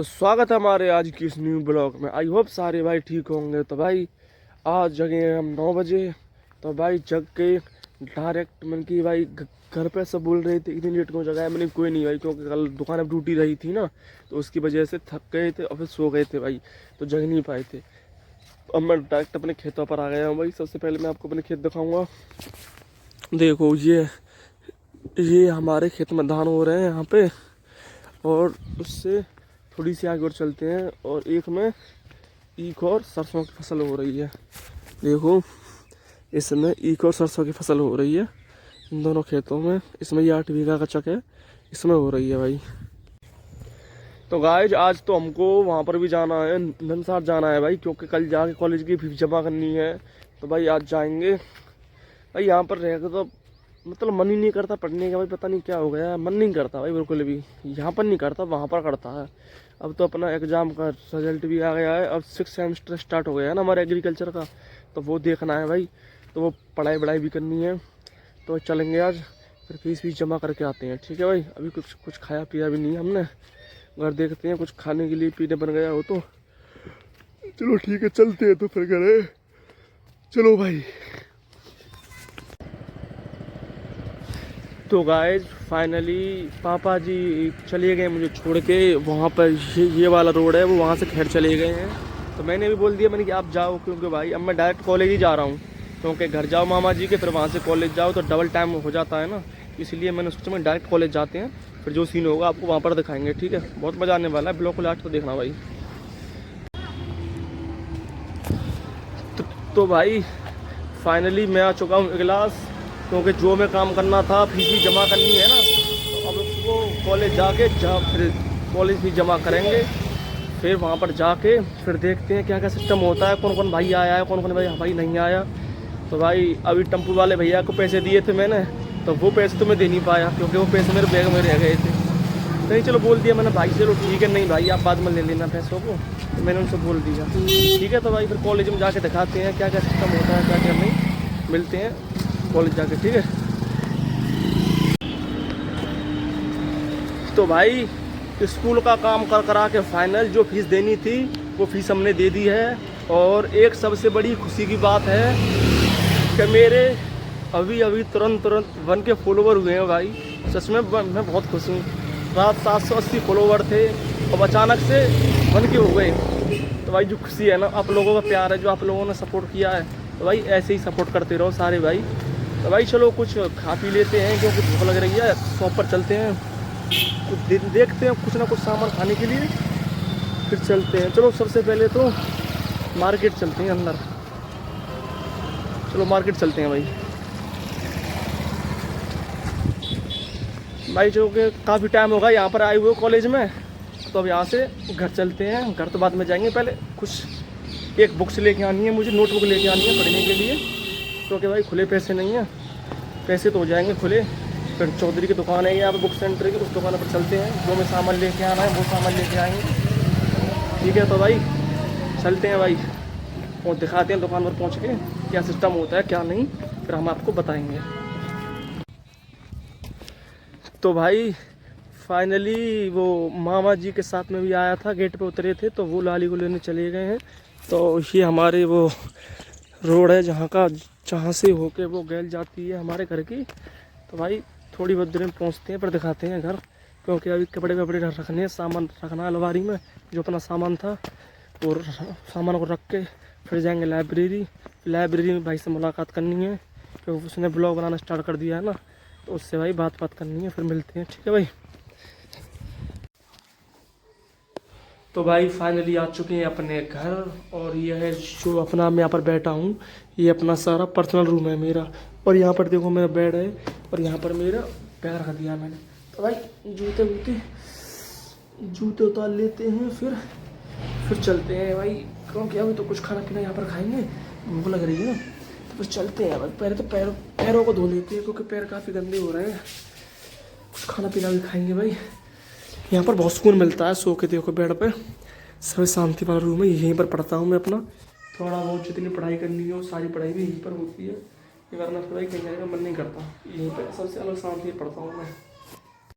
तो स्वागत है हमारे आज की इस न्यू ब्लॉग में। आई होप सारे भाई ठीक होंगे। तो भाई आज जगे हम 9 बजे। तो भाई जग के डायरेक्ट मन की भाई घर पे सब बोल रहे थे इतनी लेट क्यों जगा है। मैंने कोई नहीं भाई, क्योंकि कल दुकान अब ड्यूटी रही थी ना, तो उसकी वजह से थक गए थे और फिर सो गए थे भाई, तो जग नहीं पाए थे। अब मैं डायरेक्ट अपने खेतों पर आ गया हूँ भाई। सबसे पहले मैं आपको अपने खेत दिखाऊँगा। देखो ये हमारे खेत में धान हो रहे हैं यहाँ पे, और उससे थोड़ी सी आगे और चलते हैं और एक में ईख और सरसों की फसल हो रही है। देखो इसमें ईख और सरसों की फसल हो रही है इन दोनों खेतों में। इसमें ये 8 बीघा का चक है, इसमें हो रही है भाई। तो गाइज आज तो हमको वहाँ पर भी जाना है, नंसार जाना है भाई, क्योंकि कल जाके कॉलेज की फीस जमा करनी है। तो भाई आज जाएंगे भाई। यहाँ पर रहेगा तो मतलब मन ही नहीं करता पढ़ने का भाई, पता नहीं क्या हो गया, मन नहीं करता भाई बिल्कुल भी। यहाँ पर नहीं करता, वहाँ पर करता है। अब तो अपना एग्ज़ाम का रिजल्ट भी आ गया है, अब 6th सेमेस्टर स्टार्ट हो गया है ना हमारे एग्रीकल्चर का, तो वो देखना है भाई। तो वो पढ़ाई भी करनी है। तो चलेंगे आज, फिर फीस जमा करके आते हैं। ठीक है भाई। अभी कुछ खाया पिया भी नहीं हमने, घर देखते हैं कुछ खाने के लिए पीने बन गया हो तो। चलो ठीक है, चलते हैं तो फिर घरे। चलो भाई। तो गाइज फाइनली पापा जी चले गए मुझे छोड़ के। वहाँ पर ये वाला रोड है, वो वहाँ से खैर चले गए हैं। तो मैंने भी बोल दिया, मैंने कि आप जाओ, क्योंकि भाई अब मैं डायरेक्ट कॉलेज ही जा रहा हूँ। क्योंकि घर जाओ मामा जी के, फिर वहाँ से कॉलेज जाओ तो डबल टाइम हो जाता है ना। इसलिए मैंने सोचा मैं डायरेक्ट कॉलेज जाते हैं, फिर जो सीन होगा आपको वहाँ पर दिखाएंगे। ठीक है, बहुत मज़ा आने वाला है। ब्लॉग को लास्ट तो देखना भाई। तो भाई फाइनली मैं आ चुका हूँ इगलास, क्योंकि जो मैं काम करना था फीस भी जमा करनी है ना, तो अब उसको कॉलेज जाके फिर कॉलेज फीस जमा करेंगे। फिर वहाँ पर जाके फिर देखते हैं क्या क्या सिस्टम होता है, कौन कौन भाई आया है, कौन कौन भाई नहीं आया। तो भाई अभी टेम्पू वाले भैया को पैसे दिए थे मैंने, तो वो पैसे तो मैं दे नहीं पाया, क्योंकि वो पैसे मेरे बैग में रह गए थे। नहीं चलो बोल दिया मैंने भाई, चलो ठीक है, नहीं भाई आप बाद में ले लेना पैसों को। तो मैंने उनसे बोल दिया ठीक है। तो भाई फिर कॉलेज में जाके दिखाते हैं क्या क्या सिस्टम होता है, क्या क्या नहीं। मिलते हैं कॉलेज जाके, ठीक है। तो भाई स्कूल का काम करा के फाइनल जो फीस देनी थी वो फीस हमने दे दी है। और एक सबसे बड़ी खुशी की बात है कि मेरे अभी तुरंत 1 के फॉलोवर हुए हैं भाई। सच में मैं बहुत खुश हूँ। रात 780 फॉलोवर थे और अचानक से 1 के हो गए। तो भाई जो खुशी है ना, आप लोगों का प्यार है, जो आप लोगों ने सपोर्ट किया है, तो भाई ऐसे ही सपोर्ट करते रहो सारे भाई। तो भाई चलो कुछ खा पी लेते हैं, क्योंकि भूख लग रही है। शॉप पर चलते हैं, कुछ देखते हैं कुछ ना कुछ सामान खाने के लिए, फिर चलते हैं। चलो सबसे पहले तो मार्केट चलते हैं अंदर। चलो मार्केट चलते हैं भाई जो कि काफ़ी टाइम होगा यहाँ पर आए हुए कॉलेज में। तो अब यहाँ से घर चलते हैं। घर तो बाद में जाएंगे, पहले कुछ एक बुक्स लेके आनी है मुझे, नोटबुक लेके आनी है पढ़ने के लिए, क्योंकि भाई खुले पैसे नहीं हैं। पैसे तो हो जाएंगे खुले। फिर चौधरी की दुकान है यहाँ पर, बुक सेंटर की, उस दुकान पर चलते हैं। जो मैं सामान लेके आना है वो सामान लेके आएंगे। ठीक है तो भाई चलते हैं भाई, और दिखाते हैं दुकान पर पहुँच के क्या सिस्टम होता है क्या नहीं, फिर हम आपको बताएंगे। तो भाई फाइनली वो मामा जी के साथ में भी आया था, गेट पे उतरे थे, तो वो लाली को लेने चले गए हैं। तो ये हमारे वो रोड है जहाँ से होके वो गैल जाती है हमारे घर की। तो भाई थोड़ी बहुत देर में पहुँचते हैं, पर दिखाते हैं घर, क्योंकि अभी कपड़े रखने हैं, सामान रखना है अलमारी में, जो अपना सामान था। और सामान को रख के फिर जाएंगे लाइब्रेरी में भाई से मुलाकात करनी है, क्योंकि उसने ब्लॉग बनाना स्टार्ट कर दिया है ना, तो उससे भाई बात करनी है। फिर मिलते हैं, ठीक है भाई। तो भाई फाइनली आ चुके हैं अपने घर, और ये है जो अपना मैं यहाँ पर बैठा हूँ, ये अपना सारा पर्सनल रूम है मेरा। और यहाँ पर देखो मेरा बेड है, और यहाँ पर मेरा पैर रख दिया मैंने। तो भाई जूते उतार लेते हैं, फिर चलते हैं भाई, क्योंकि अभी तो कुछ खाना पीना यहाँ पर खाएंगे, भूख लग रही है। तो फिर चलते हैं भाई। पहले तो पैरों को धो लेते हैं, क्योंकि पैर काफ़ी गंदे हो रहे हैं। कुछ खाना पीना भी खाएंगे भाई। यहाँ पर बहुत सुकून मिलता है सो के, देखो बेड पे, सभी शांति वाला रूम है। यहीं पर पढ़ता हूँ मैं अपना, थोड़ा बहुत जितनी पढ़ाई करनी है वो सारी पढ़ाई भी यहीं पर होती है। वरना पढ़ाई कहीं जाने का मन नहीं करता, यहीं पर सबसे अलग शांति पढ़ता हूँ मैं।